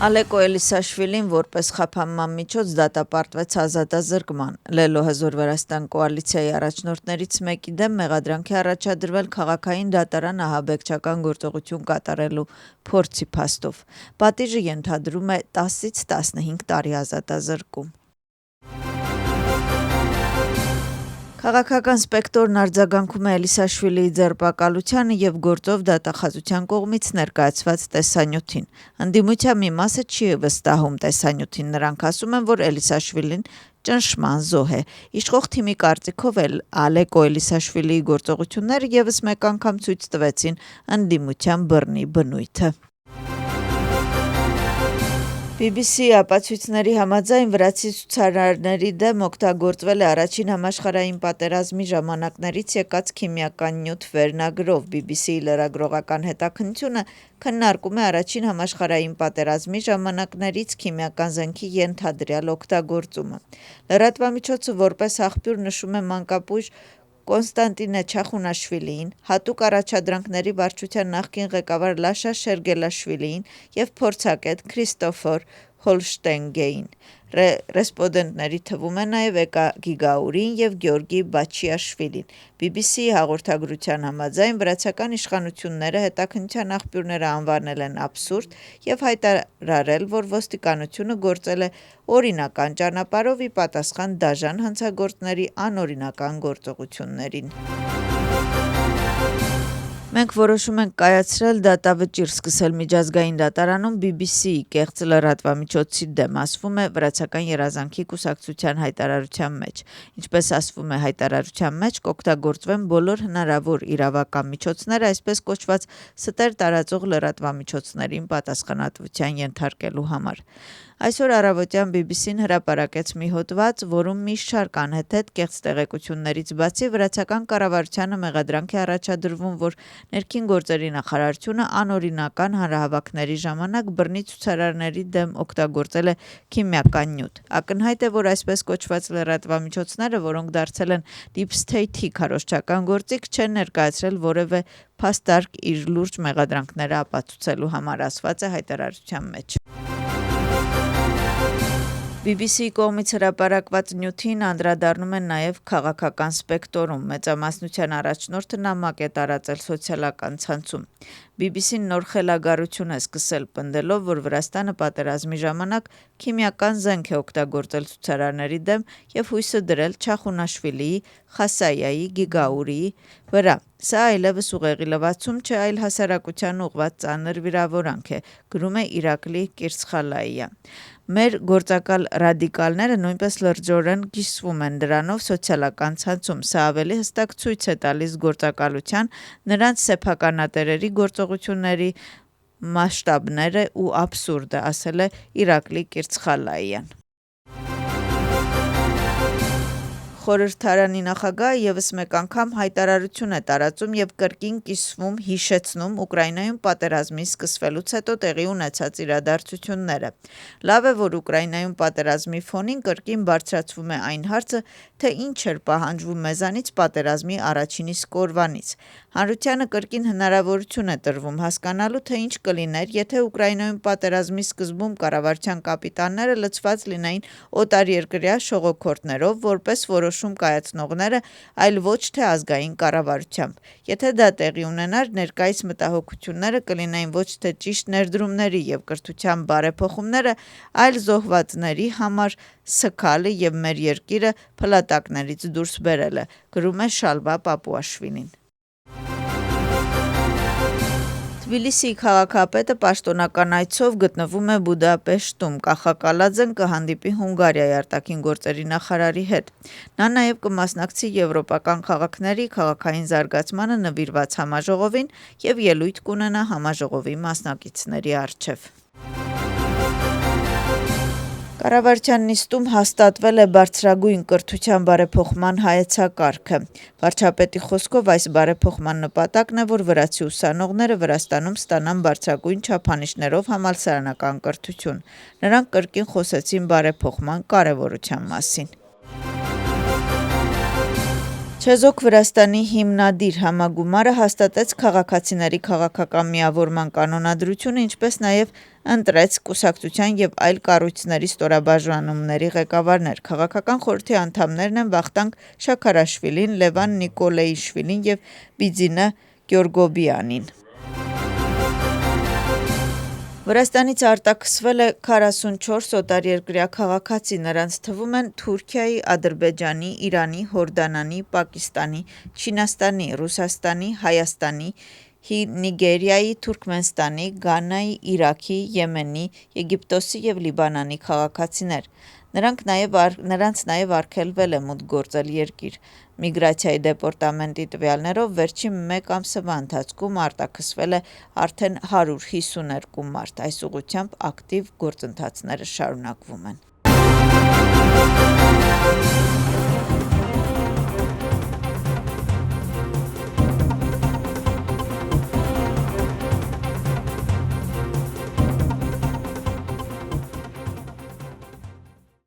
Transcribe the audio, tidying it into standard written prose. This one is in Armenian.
Ալեկո Էլիսաշվիլին որպես խափանման միջոց դատապարտվեց ազատազրկման։ Լելո Հզոր Վրաստան կոալիցիայի առաջնորդներից մեկի դեմ մեղադրանք է առաջադրվել քաղաքային դատարան ահաբեկչական գործողություն կատարելու փորձի փաստով։ Պատիժը ենթադրում է 10-ից 15 տարի ազատազրկում։ Քաղաքական սպեկտրն արձագանքում է Էլիսաշվիլիի ձերբակալությանը եւ գործով դատախազության կողմից ներկայացված տեսանյութին։ Ընդդիմության մի մասը չի վստահում տեսանյութին, նրանք ասում են, որ Էլիսաշվիլին ճնշման զոհ է։ Իշխող թիմի կարծիքով Ալեկո Էլիսաշվիլիի գործողությունները եւս մեկ անգամ ցույց տվեցին ընդդիմության բռնի բնույթը։ BBC ապացույցների համաձայն վրացի ցուցարարների դեմ օգտագործվել է առաջին համաշխարհային պատերազմի ժամանակներից եկած քիմիական նյութ վերնագրով։ BBC-ի լրագրողական հետաքննությունը քննարկում է առաջին համաշխարհային պատերազմի ժամանակներից քիմիական զենքի ենթադրյալ օգտագործումը։ Լրատվամիջոցը որպես աղբյուր նշում է մանկապույր Կոնստանտինե Չախունաշվիլիին, հատուկ առաջադրանքների վարչության նախկին ղեկավար Լաշա Շերգելաշվիլիին եւ փորձագետ Քրիստոֆոր Հոլշտենգեին։ Ռեսպոնդենտների թվում է նաեւ Էկա Գիգաուրին եւ Գյորգի Բաչիաշվիլին։ BBC-ի հաղորդագրության համաձայն վրացական իշխանությունները հետաքննության աղբյուրները անվանել են աբսուրդ եւ հայտարարել, որ ոստիկանությունը գործել է օրինական ճանապարհով ի պատասխան դաժան հանցագործների անօրինական գործողություններին։ Մենք որոշում ենք կայացրել դատավճիռ սկսել միջազգային դատարանում BBC-ի կեղծ լրատվամիջոցի դեմ, ասվում է վրացական երազանքի կուսակցության հայտարարության մեջ։ Ինչպես ասվում է հայտարարության մեջ, կօգտագործվեն բոլոր հնարավոր իրավական միջոցները, այսպես կոչված ստեր տարածող լրատվամիջոցներին պատասխանատվության ենթարկելու համար։ Այսօր առավոտյան BBC-ն հրապարակեց մի հոդված, որում մի շարք անհեթեթ կեղծ տեղեկություններից բացի վրացական կառավարությանը մեղադրանք է առաջադրվում, որ ներքին գործերի նախարարությունը անօրինական հանրահավաքների ժամանակ բռնի ցուցարարների դեմ օգտագործել է քիմիական նյութ։ Ակնհայտ է, որ այսպես կոչված լրատվամիջոցները, որոնք դարձել են Deep State-ի քարոզչական գործիք, չեն ներկայացրել որևէ փաստարկ իր լուրջ մեղադրանքները ապացուցելու համար, ասված է հայտարարության մեջ։ BBC-ի կողմից հրապարակված նյութին անդրադառնում են նաև քաղաքական սպեկտրում։ Մեծամասնության առաջնորդը նամակ է տարածել սոցիալական ցանցում։ BBC-ն նոր խելագարություն է սկսել, պնդելով, որ Վրաստանը պատերազմի ժամանակ քիմիական զենք է օգտագործել ցուցարարների դեմ եւ հույսը դրել Չախունաշվիլիի, Խասայայի, Գիգաուրիի վրա։ Սա այլևս ուղեղի լվացում չէ, այլ հասարակության ուղղված ծանր վիրավորանք է, գրում է Իրակլի Կիրցխալայիա։ Մեր գործակալ ռադիկալները նույնպես լրջորեն կիսվում են դրանով սոցիալական ցանցում։ Սա ավելի հստակ ցույց է տալիս գործակալության, նրանց սեփականատերերի գործողությունների մասշտաբները ու աբսուրդը, ասել է Իրակլի Կիրցխալայիան։ Խորհրդարանի նախագահը եւս մեկ անգամ հայտարարություն է տարածում եւ կրկին կիսվում, հիշեցնում Ուկրաինայում պատերազմի սկսվելուց հետո տեղի ունեցած իրադարձությունները։ Լավ է, որ Ուկրաինայում պատերազմի ֆոնին կրկին բարձրացվում է այն հարցը, թե ինչ էր պահանջվում մեզանից պատերազմի առաջին իսկ օրվանից։ Հանրությանը կրկին հնարավորություն է տրվում հասկանալու, թե ինչ կլիներ, եթե Ուկրաինայում պատերազմի սկզբում կառավարության կապիտանները լցված լինեին օտարերկրյա շողոքորթներով, որպես որոշում կայացնողները, այլ ոչ թե ազգային կառավարությամբ։ Եթե դա տեղի ունենար, ներկայիս մտահոգությունները կլինեին ոչ թե ճիշտ ներդրումների եւ կրթության բարեփոխումները, այլ զոհվածների համար սգալը եւ մեր երկիրը փլատակներից դուրս բերելը, գրում է Շալվա Պապուաշվիլին։ Թբիլիսիի քաղաքապետը պաշտոնական այցով գտնվում է Բուդապեշտում։ Կախակալաձեն կհանդիպի Հունգարիայի արտաքին գործերի նախարարի հետ։ Նա նաև կմասնակցի եվրոպական քաղաքների քաղաքային զարգացմանը նվիրված համաժողովին եւ ելույթ կունենա համաժողովի մասնակիցների առջև։ Կառավարության նիստում հաստատվել է բարձրագույն կրթության բարեփոխման հայեցակարգը։ Վարչապետի խոսքով այս բարեփոխման նպատակն է, որ վրացի ուսանողները Վրաստանում ստանան բարձրագույն չափանիշներով համալսարանական կրթություն։ Նրանք կրկին խոսեցին բարեփոխման կարևորության մասին։ Չեզոք Վրաստանի հիմնադիր համագումարը հաստատեց քաղաքացիների քաղաքական միավորման կանոնադրությունը, ինչպես նաև ընտրեց կուսակցության և այլ կառույցների ստորաբաժանումների ղեկավարներ։ Քաղաքական խորհրդի անդամներն են Վախտանգ Շաքարաշվիլին, Լևան Նիկոլեիշվիլին և Բիձինա Գյորգոբյանին։ Վրաստանից արտաքսվել է 44 օտարերկրյա քաղաքացի, նրանց թվում են Թուրքիայի, Ադրբեջանի, Իրանի, Հորդանանի, Պակիստանի, Չինաստանի, Ռուսաստանի, Հայաստանի, Նիգերիայի, Թուրքմենստանի, Գանայի, Իրաքի, Եմենի, Եգիպտոսի և Լիբանանի քաղաքացիներ։ Նրանց նաև արգելվել է մուտք գործել երկիր։ Միգրացիայի դեպարտամենտի տվյալներով վերջին մեկ ամսվա ընթացքում արտաքսվել է արդեն 152 մարդ։ Այս ուղղությամբ ակտիվ գործընթացները շարունակվում են։